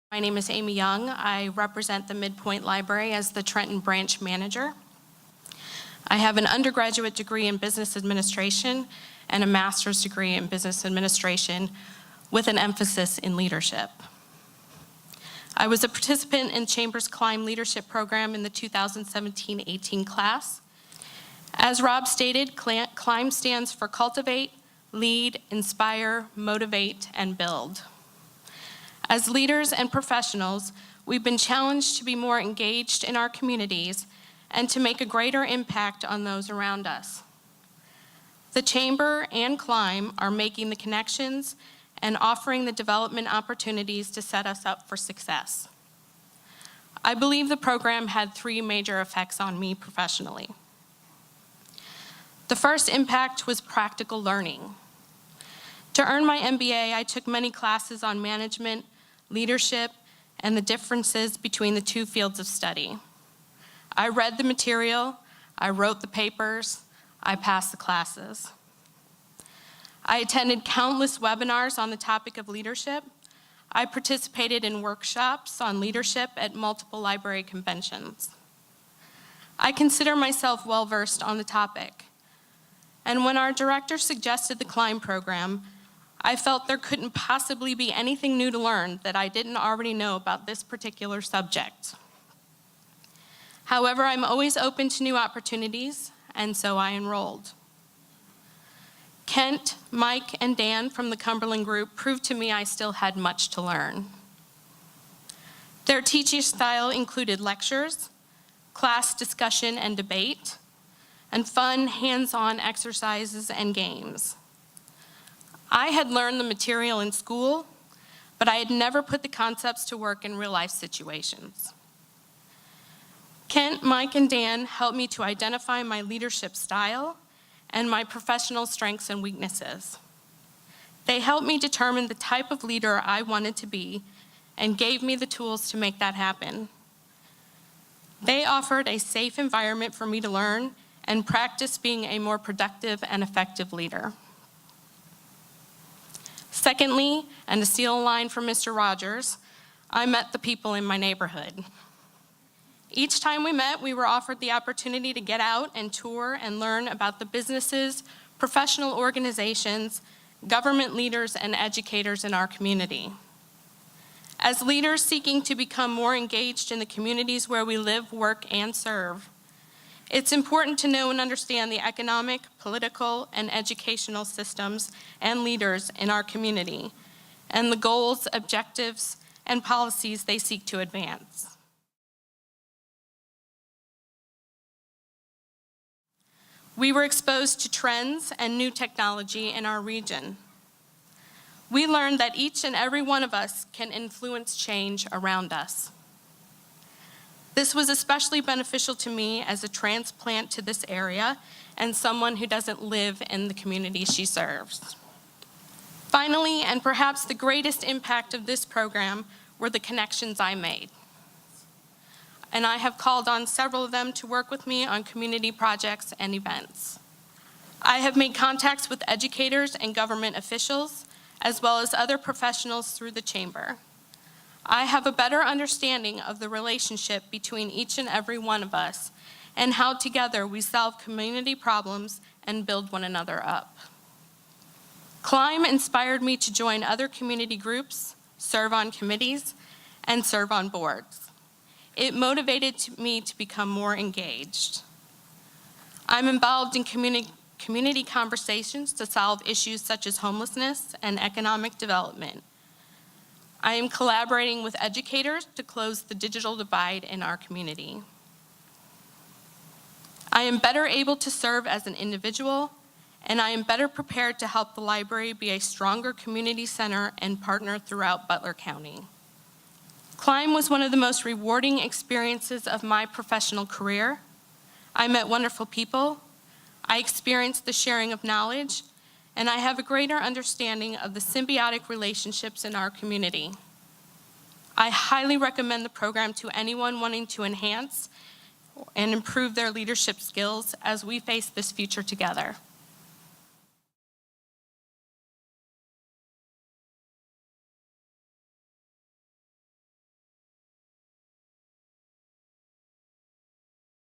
My name is Amy Young. I represent the Midpoint Library as the Trenton Branch Manager. I have an undergraduate degree in Business Administration and a master's degree in Business Administration with an emphasis in leadership. I was a participant in Chamber's Climb Leadership Program in the 2017-18 class. As Rob stated, CLIMB stands for Cultivate, Lead, Inspire, Motivate, and Build. As leaders and professionals, we've been challenged to be more engaged in our communities and to make a greater impact on those around us. The Chamber and CLIMB are making the connections and offering the development opportunities to set us up for success. I believe the program had 3 major effects on me professionally. The first impact was practical learning. To earn my MBA, I took many classes on management, leadership, and the differences between the 2 fields of study. I read the material, I wrote the papers, I passed the classes. I attended countless webinars on the topic of leadership. I participated in workshops on leadership at multiple library conventions. I consider myself well-versed on the topic. And when our director suggested the CLIMB program, I felt there couldn't possibly be anything new to learn that I didn't already know about this particular subject. However, I'm always open to new opportunities, and so I enrolled. Kent, Mike, and Dan from the Cumberland Group proved to me I still had much to learn. Their teaching style included lectures, class discussion and debate, and fun, hands-on exercises and games. I had learned the material in school, but I had never put the concepts to work in real-life situations. Kent, Mike, and Dan helped me to identify my leadership style and my professional strengths and weaknesses. They helped me determine the type of leader I wanted to be and gave me the tools to make that happen. They offered a safe environment for me to learn and practice being a more productive and effective leader. Secondly, and to steal a line from Mr. Rogers, I met the people in my neighborhood. Each time we met, we were offered the opportunity to get out and tour and learn about the businesses, professional organizations, government leaders, and educators in our community. As leaders seeking to become more engaged in the communities where we live, work, and serve, it's important to know and understand the economic, political, and educational systems and leaders in our community, and the goals, objectives, and policies they seek to advance. We were exposed to trends and new technology in our region. We learned that each and every one of us can influence change around us. This was especially beneficial to me as a transplant to this area and someone who doesn't live in the community she serves. Finally, and perhaps the greatest impact of this program, were the connections I made. And I have called on several of them to work with me on community projects and events. I have made contacts with educators and government officials, as well as other professionals through the Chamber. I have a better understanding of the relationship between each and every one of us and how together we solve community problems and build one another up. CLIMB inspired me to join other community groups, serve on committees, and serve on boards. It motivated me to become more engaged. I'm involved in community conversations to solve issues such as homelessness and economic development. I am collaborating with educators to close the digital divide in our community. I am better able to serve as an individual, and I am better prepared to help the library be a stronger community center and partner throughout Butler County. CLIMB was one of the most rewarding experiences of my professional career. I met wonderful people, I experienced the sharing of knowledge, and I have a greater understanding of the symbiotic relationships in our community. I highly recommend the program to anyone wanting to enhance and improve their leadership skills as we face this future together.